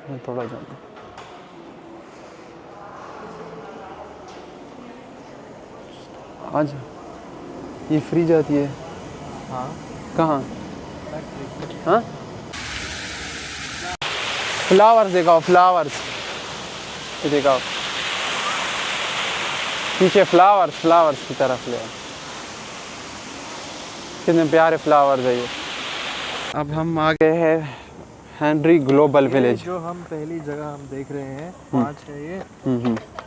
मैं थोड़ा जाऊँ। आज ये फ्री जाती है। हाँ कहाँ? हाँ, फ्लावर्स दिखाओ, फ्लावर्स ये दिखाओ, पीछे फ्लावर्स की तरफ ले आओ। कितने प्यारे फ्लावर्स है ये। अब हम आ गए हैं हेनरी ग्लोबल विलेज। जो हम पहली जगह हम देख रहे हैं 5 है ये।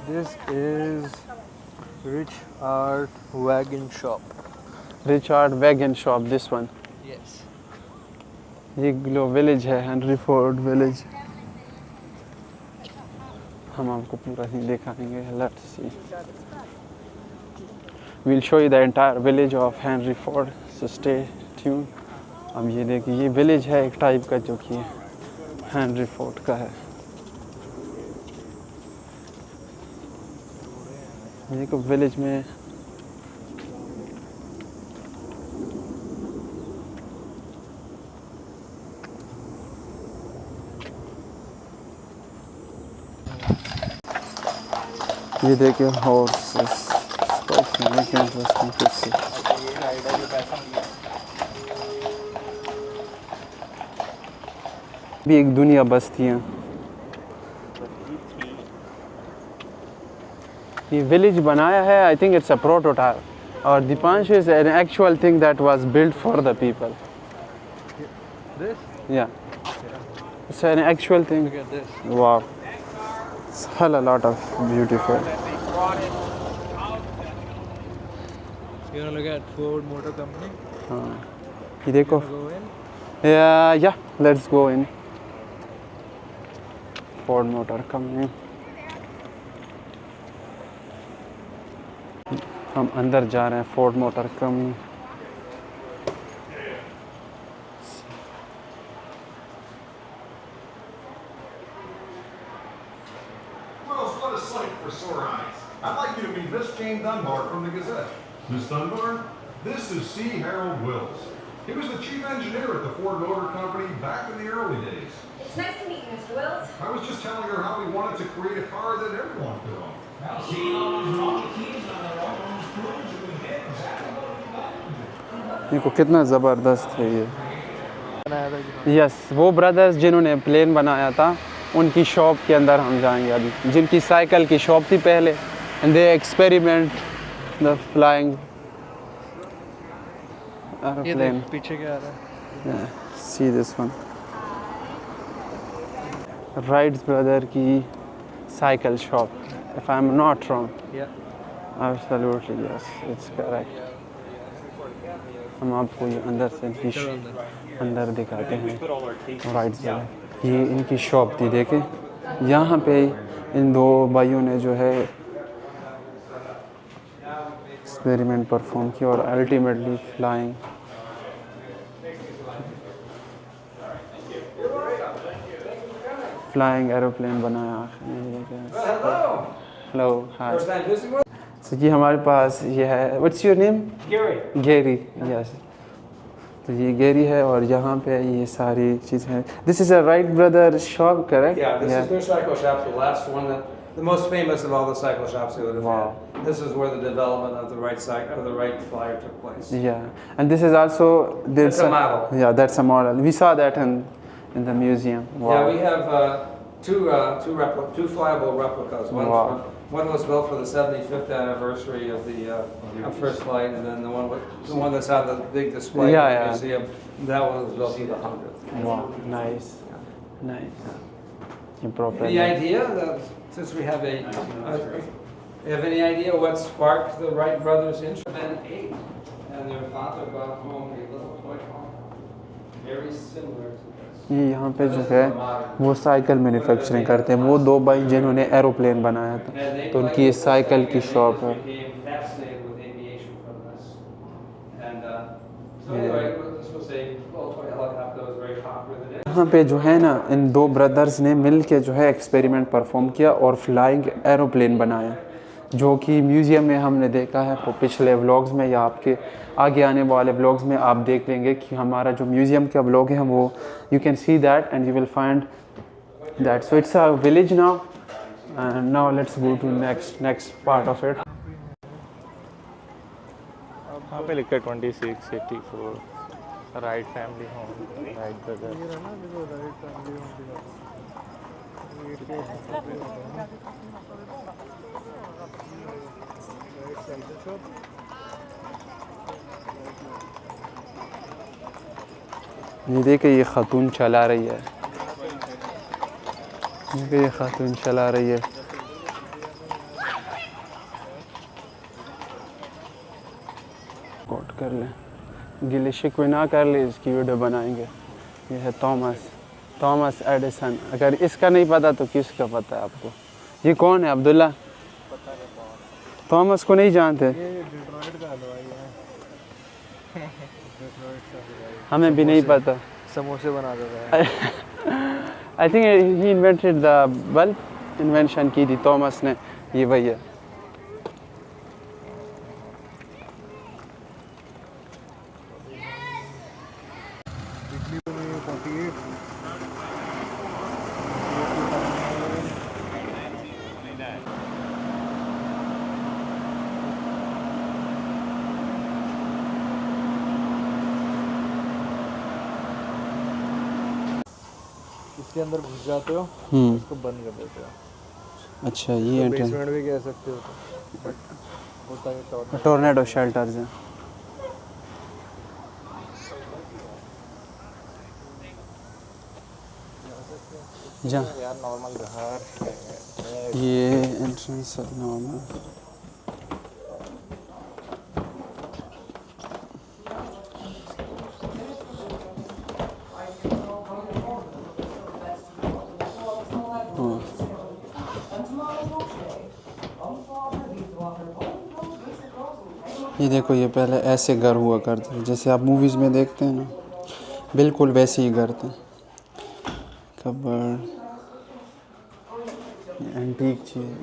This is Richard wagon shop. Richard wagon shop, this one. Yes. ये ग्लो विलेज है, हेनरी फोर्ड विलेज। हम आपको पूरा ही दिखाएंगे। Let's see, will show you the entire village of Henry Ford, so stay tune. अब ये देखिए, ये विलेज है एक टाइप का जो कि हेनरी फोर्ड का है। ये को विलेज में ये देखिए हॉर्सेस, भी एक दुनिया बसती है। ये विलेज बनाया है, I think it's a prototype, और Deepansh is an actual thing that was built for the people. This yeah it's an actual thing. look at this. Wow, it's hell a lot of beautiful. You wanna look at Ford Motor Company? हाँ, ये देखो। Go in. या let's go in Ford motor company. हम अंदर जा रहे हैं Ford motor company. Wills, what a sight for sore eyes. I'd like you to meet Miss Jane Dunbar from the Gazette. Miss Dunbar, this is C. Harold Wills. He was the chief engineer at the Ford Motor Company back in the early days. It's nice to meet you, Mr. Wills. I was just telling her how we wanted to create a car that everyone could own. Now, seeing all those molecules on their own proves that we did exactly what we got to do. देखो कितना ज़बरदस्त है ये। बनाया था जिन्होंने। Yes, वो brothers जिन्होंने प्लेन बनाया था, उनकी शॉप के अंदर हम जाएंगे अभी, जिनकी साइकिल की शॉप थी पहले, and they experiment the flying ये एरोप्लेन। देख पीछे क्या आ रहा है। See this one, Wright's brother की cycle shop, if I am not wrong. Yeah absolutely yes, it's correct. हम आपको ये अंदर से इनकी अंदर दिखाते हैं। राइट ब्रदर, ये इनकी शॉप थी। देखें, यहाँ पे इन दो भाइयों ने जो है एक्सपेरिमेंट परफॉर्म किया और अल्टीमेटली फ्लाइंग एरोप्लेन बनाया। Hello, hi. सो जी हमारे पास ये है, what's your name? Gerry. Yes, तो ये गेरी है और यहाँ पे ये सारी चीज़ें। This is a right brother shop, correct? Yeah, this is their cycle shop, the last one, the most famous of all the cycle shops they would have Wow. had. This is where the development of the right cycle, of the right flyer took place. Yeah, and this is also That's a model. Yeah, that's a model. We saw that in the museum. Wow. Yeah, we have two flyable replicas. Wow. One was built for the 75th anniversary of the first flight, and then the one that's on the big display Yeah, in the yeah. museum, that one was built for the 100th. Wow, nice, nice. You proper. Any idea that, since we have you have any idea what sparked the Wright brothers' interest? Men 8, and their father brought home a little toy car, very similar to this. ये यहाँ पे जो है वो cycle manufacturing करते हैं। वो दो भाई जिन्होंने एरोप्लेन बनाया था, तो उनकी ये साइकिल की शॉप है। यहाँ पे जो है ना, इन दो ब्रदर्स ने मिल के जो है एक्सपेरिमेंट परफॉर्म किया और फ्लाइंग एरोप्लेन बनाया, जो कि म्यूज़ियम में हमने देखा है। पिछले व्लॉग्स में या आपके आगे आने वाले व्लॉग्स में आप देख लेंगे कि हमारा जो म्यूज़ियम का व्लॉग है वो you can see that and you will find That so it's a village now, and now let's go to next part of it. वहाँ पे लिखा है 2684 right family home right brother. ये रहा ना देखो राइट फैमिली होम दिखा right side से शॉप ये देखिए ये खातून चला रही है, देखिए ये खातून चला रही है। कोट कर ले, गिले शिकवे ना कर ले, इसकी वीडियो बनाएंगे। ये है थॉमस एडिसन। अगर इसका नहीं पता तो किसका पता है आपको? ये कौन है? अब्दुल्ला थॉमस को नहीं जानते? ये डिट्रॉइट का हलवाई है। डिट्रॉइट का हलवाई हमें भी नहीं पता। समोसे बना देता है। I think he invented the bulb, invention की थी थॉमस ने, ये वही है। इडली बनी है 48। इसके अंदर घुस जाते हो, इसको बंद कर देते हो। अच्छा, ये बेसमेंट भी कह सकते हो तो, बट होता है टोर्नेडो शेल्टर्स हैं। जहाँ यार नॉर्मल घर ये एंट्रेंस है नॉर्मल। ये देखो, ये पहले ऐसे घर हुआ करते थे जैसे आप मूवीज़ में देखते हैं ना, बिल्कुल वैसे ही घर थे। कबर्ड, एंटीक चीज़।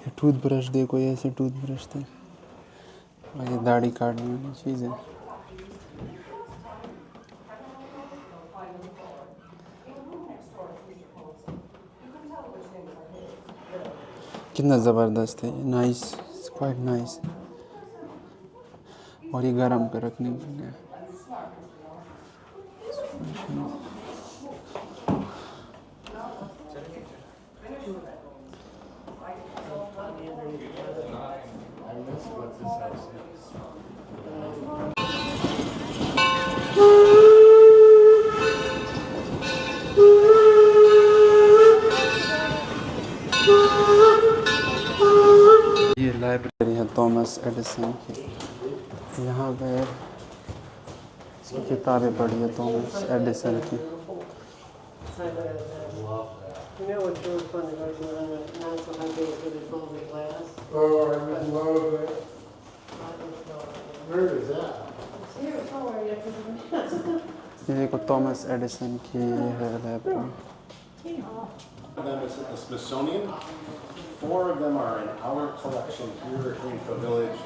ये टूथब्रश देखो, ये ऐसे टूथब्रश थे, और ये दाढ़ी काटने वाली चीज़ है। कितना ज़बरदस्त है ये, नाइस, क्वाइट नाइस। और ये गरम पे रखने के लिए। ये लाइब्रेरी है थॉमस एडिसन की। यहाँ पे किताबें पढ़ी है थॉमस एडिसन की। You know what's really funny about doing a national day for the Golden Glass? Oh, I would love it. Where is that? It's here somewhere, you have to remember. ये देखो Thomas Edison की है library. One of them is at the Smithsonian. 4 of them are in our collection here at Greenfield Village,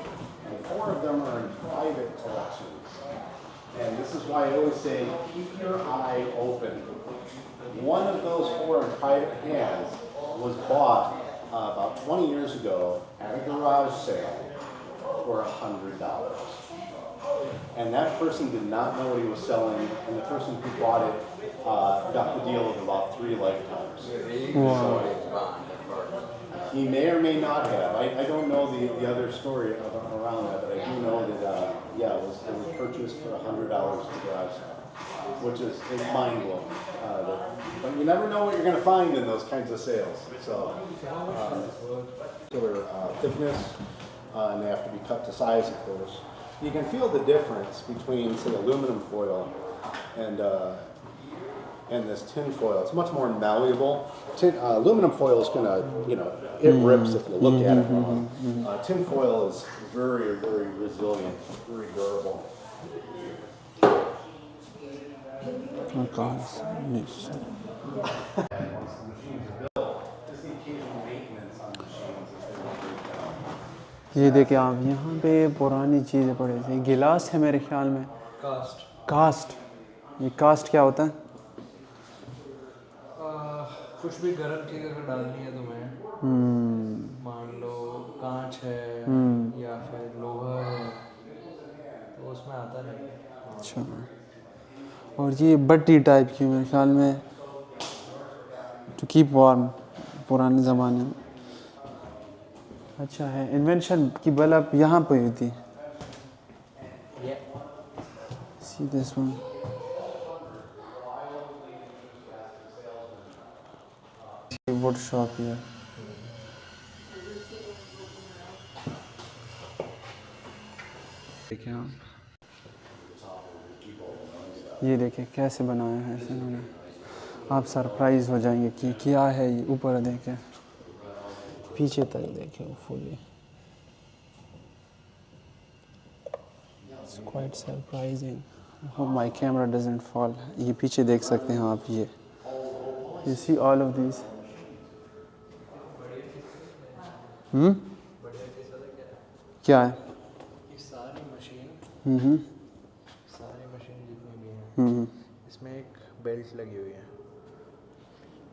and 4 of them are in private collections. And this is why I always say, keep your eye open. One of those 4 in private hands was bought about 20 years ago at a garage sale for $100. And that person did not know what he was selling, and the person who bought it got the deal of about 3 lifetimes. So, he may or may not have. I don't know the other story around that, but I do know that, yeah, it was purchased for $100 at the garage sale, which is mind-blowing. But you never know what you're going to find in those kinds of sales. So, particular thickness, and they have to be cut to size, of course. You can feel the difference between, say, aluminum foil and this tin foil. It's much more malleable. Aluminum foil is going to, it rips if you look at it wrong. Tin foil is very, very resilient, very durable. Oh God, yes. ये देखें आप, यहाँ पे पुरानी चीज़ें पड़ी थी। गिलास है मेरे ख्याल में। कास्ट। कास्ट, ये कास्ट क्या होता है? कुछ भी गर्म चीज़ अगर डालनी है तुम्हें, मान लो कांच है या फिर लोहा है, तो उसमें आता नहीं। अच्छा, और ये बट्टी टाइप की मेरे ख्याल में, टू कीप वार्म, पुराने ज़माने में। अच्छा है, इन्वेंशन की बल्ब यहाँ पे हुई थी। See this one. Wood shop here. देखिए आप, ये देखिए कैसे बनाया है इसे इन्होंने। आप सरप्राइज हो जाएंगे कि क्या है ये। ऊपर देखें, पीछे तक देखें fully. It's quite surprising. I hope my camera doesn't fall. ये पीछे देख सकते हैं आप, ये you see all of these. क्या है? ये सारी मशीन, सारी मशीन जितनी भी हैं, इसमें एक बेल्ट लगी हुई है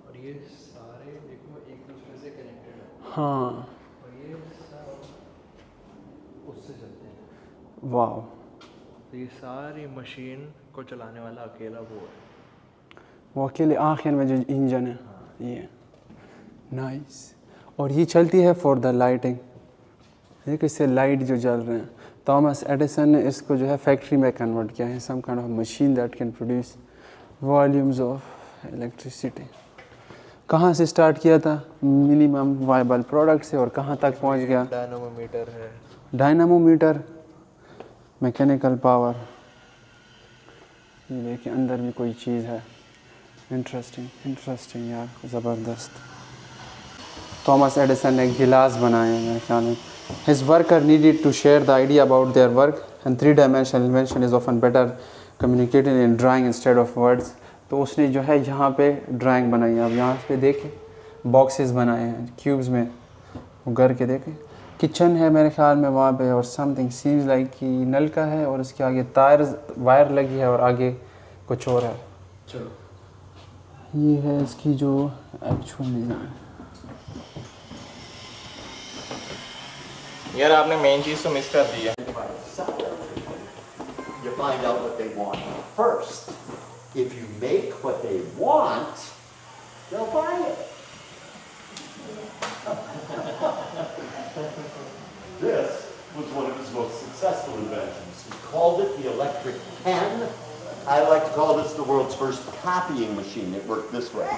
और ये सारे देखो एक दूसरे से कनेक्टेड है। हाँ, और ये सब उससे चलते हैं। वाह, तो ये सारी मशीन को चलाने वाला अकेला वो है। वो अकेले आखिर में जो इंजन है। ये नाइस। और ये चलती है फॉर द लाइटिंग। देखिए इससे लाइट जो जल रहे हैं, थॉमस एडिसन ने इसको जो है फैक्ट्री में कन्वर्ट किया है। Some kind of machine that can produce volumes of electricity. कहाँ से स्टार्ट किया था? मिनिमम वायबल प्रोडक्ट से, और कहाँ तक पहुँच गया? डायनामोमीटर है। Dynamometer, mechanical power. ये देखिए अंदर भी कोई चीज़ है। इंटरेस्टिंग यार, ज़बरदस्त। थॉमस एडिसन ने गिलास बनाए हैं मेरे ख्याल में। His worker needed to share the idea about their work, and three-dimensional invention is often better communicated in drawing instead of words. तो उसने जो है यहाँ पे ड्राइंग बनाई है। अब यहाँ पे देखें, बॉक्सेस बनाए हैं क्यूब्स में। वो घर के देखें, किचन है मेरे ख्याल में वहाँ पे, और समथिंग सीम्स लाइक कि नल का है, और उसके आगे वायर लगी है, और आगे कुछ और है। चलो, ये है इसकी जो एक्चुअल डिज़ाइन। यार आपने मेन चीज़ तो मिस कर दी है। You find out what they want first. If you make what they want, they'll buy it. This was one of his most successful inventions. He called it the electric pen. I like to call this the world's first copying machine. It worked this way.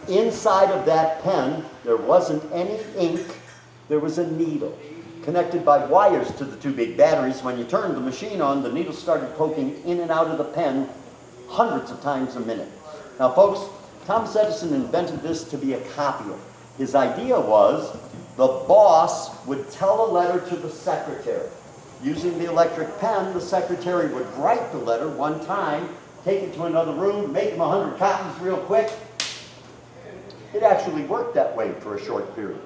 Inside of that pen, there wasn't any ink. There was a needle connected by wires to the two big batteries. When you turned the machine on, the needle started poking in and out of the pen hundreds of times a minute. Now, folks, Thomas Edison invented this to be a copier. His idea was the boss would tell a letter to the secretary. Using the electric pen, the secretary would write the letter one time, take it to another room, make him 100 copies real quick. It actually worked that way for a short period.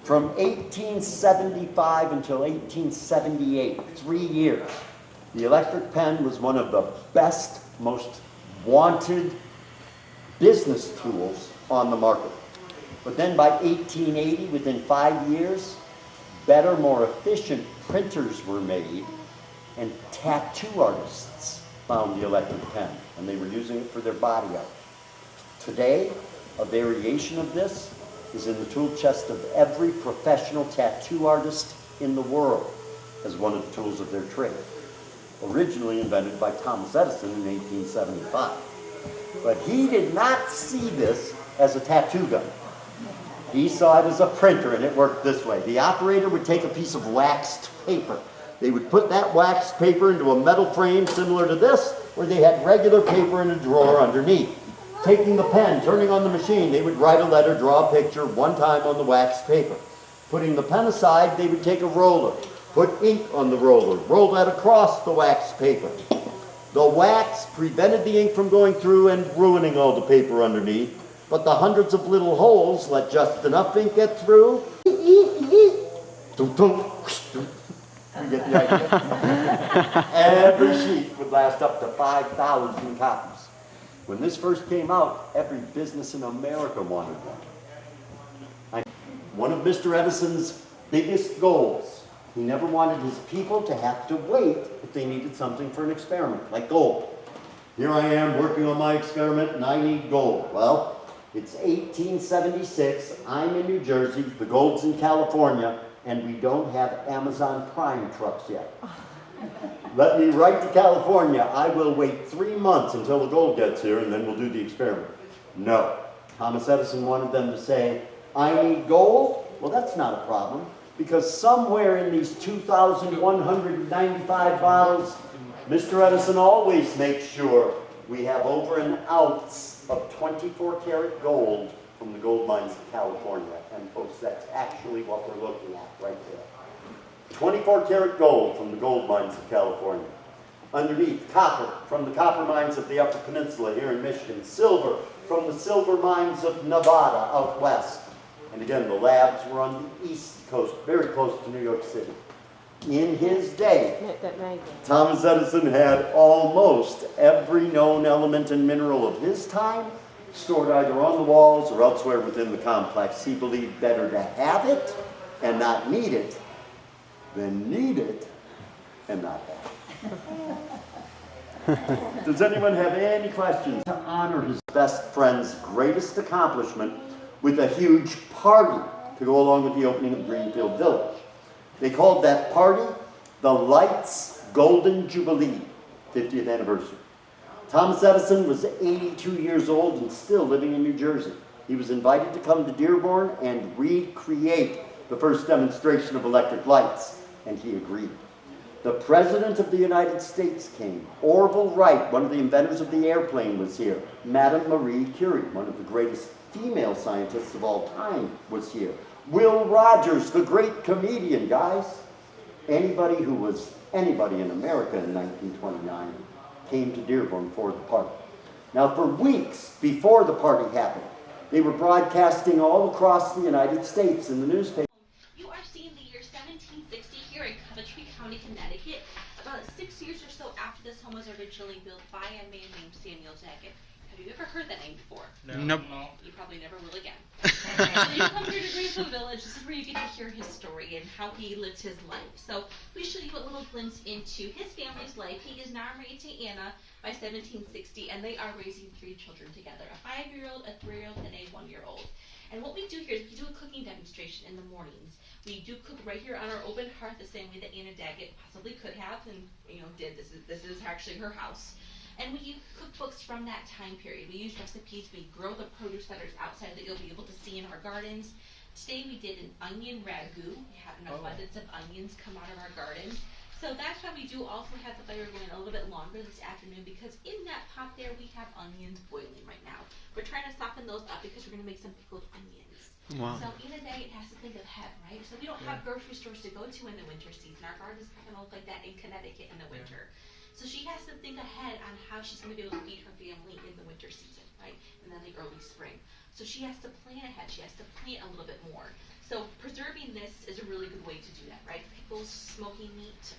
From 1875 until 1878, 3 years, the electric pen was one of the best, most wanted business tools on the market. But then by 1880, within 5 years, better, more efficient printers were made, and tattoo artists found the electric pen, and they were using it for their body art. Today, a variation of this is in the tool chest of every professional tattoo artist in the world as one of the tools of their trade. Originally invented by Thomas Edison in 1875. But he did not see this as a tattoo gun. He saw it as a printer, and it worked this way. The operator would take a piece of waxed paper. They would put that waxed paper into a metal frame similar to this, where they had regular paper in a drawer underneath. Taking the pen, turning on the machine, they would write a letter, draw a picture one time on the waxed paper. Putting the pen aside, they would take a roller, put ink on the roller, roll that across the waxed paper. The wax prevented the ink from going through and ruining all the paper underneath, but the hundreds of little holes let just enough ink get through. Dum, dum, dum. You get the idea? Every sheet would last up to 5,000 copies. When this first came out, every business in America wanted one. One of Mr. Edison's biggest goals, he never wanted his people to have to wait if they needed something for an experiment, like gold. Here I am working on my experiment and I need gold. Well, it's 1876, I'm in New Jersey, the gold's in California, and we don't have Amazon Prime trucks yet. Let me write to California, I will wait 3 months until the gold gets here and then we'll do the experiment. No. Thomas Edison wanted them to say, I need gold? Well, that's not a problem, because somewhere in these 2,195 bottles, Mr. Edison always makes sure we have over an ounce of 24-karat gold from the gold mines of California. And folks, that's actually what we're looking at right there. 24-karat gold from the gold mines of California. Underneath, copper from the copper mines of the Upper Peninsula here in Michigan. Silver from the silver mines of Nevada out west. And again, the labs were on the east coast, very close to New York City. In his day, Thomas Edison had almost every known element and mineral of his time stored either on the walls or elsewhere within the complex. He believed better to have it and not need it than need it and not have it. Does anyone have any questions? To honor his best friend's greatest accomplishment with a huge party to go along with the opening of Greenfield Village. They called that party the Lights Golden Jubilee, 50th anniversary. Thomas Edison was 82 years old and still living in New Jersey. He was invited to come to Dearborn and recreate the first demonstration of electric lights, and he agreed. The President of the United States came. Orville Wright, one of the inventors of the airplane, was here. Madame Marie Curie, one of the greatest female scientists of all time, was here. Will Rogers, the great comedian, guys. Anybody who was anybody in America in 1929 came to Dearborn for the party. Now, for weeks before the party happened, they were broadcasting all across the United States in the newspaper. You are seeing the year 1760 here in Coventry County, Connecticut, about 6 years or so after this home was originally built by a man named Samuel Daggett. Have you ever heard that name before? No. Nope. You probably never will again. So you come here to Greenfield Village, this is where you get to hear his story and how he lived his life. So we show you a little glimpse into his family's life. He is now married to Anna by 1760, and they are raising 3 children together, a 5-year-old, a 3-year-old, and a 1-year-old. And what we do here is we do a cooking demonstration in the mornings. We do cook right here on our open hearth the same way that Anna Daggett possibly could have and did. This is actually her house. And we use cookbooks from that time period. We use recipes, we grow the produce that is outside that you'll be able to see in our gardens. Today we did an onion ragu. We have an abundance of onions come out of our gardens. So that's why we do also have the fire going a little bit longer this afternoon, because in that pot there we have onions boiling right now. We're trying to soften those up because we're going to make some pickled onions. Wow. So in a day it has to think ahead, right? So we don't have grocery stores to go to in the winter season. Our garden's not going to look like that in Connecticut in the winter. So she has to think ahead on how she's going to be able to feed her family in the winter season, right? And then the early spring. So she has to plan ahead. She has to plant a little bit more. So preserving this is a really good way to do that, right? Pickles, smoking meat.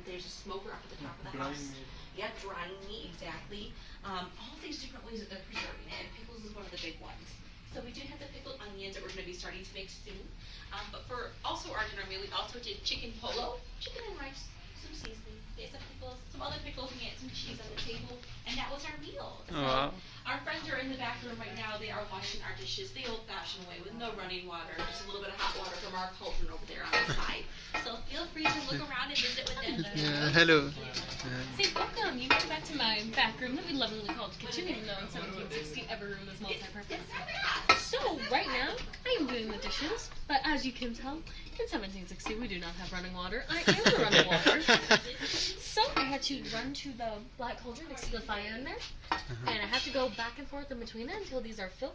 There's a smoker up at the top of the house. Yeah, drying meat, exactly. All these different ways that they're preserving it, and pickles is one of the big ones. So we do have the pickled onions that we're going to be starting to make soon. But for also our dinner meal, we also did chicken polo, chicken and rice, some seasoning, some pickles, some other pickles, and we had some cheese on the table, and that was our meal. So our friends are in the back room right now. They are washing our dishes the old-fashioned way with no running water, just a little bit of hot water from our cauldron over there on the side. So feel free to look around and visit with them. Hello. Say, welcome. You came back to my back room that we lovingly called kitchen, even though in 1760 every room is multi-purpose. So right now, I am doing the dishes, but as you can tell, in 1760 we do not have running water. I am the running water. So I had to run to the black cauldron next to the fire in there, and I have to go back and forth in between it until these are filled.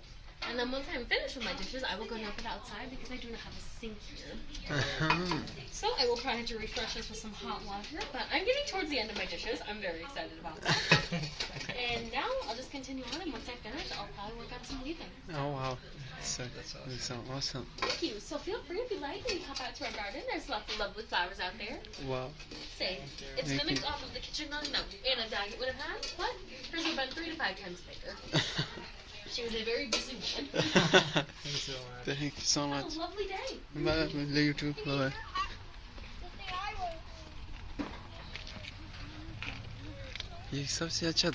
And then once I'm finished with my dishes, I will go dump it outside because I do not have a sink here. So I will probably have to refresh this with some hot water, but I'm getting towards the end of my dishes. I'm very excited about that. And now I'll just continue on, and once I finish, I'll probably work on some weaving. Oh wow, that's so awesome. Thank you. So feel free if you like, when you pop out to our garden. There's lots of lovely flowers out there. Wow. Say, it's Thank mimicked you. off of the kitchen run that Anna Daggett would have had, but hers would have been 3 to 5 times bigger. She was a very busy woman. Thank you so Have much. a lovely day. Bye. You too. Bye. ये सबसे अच्छा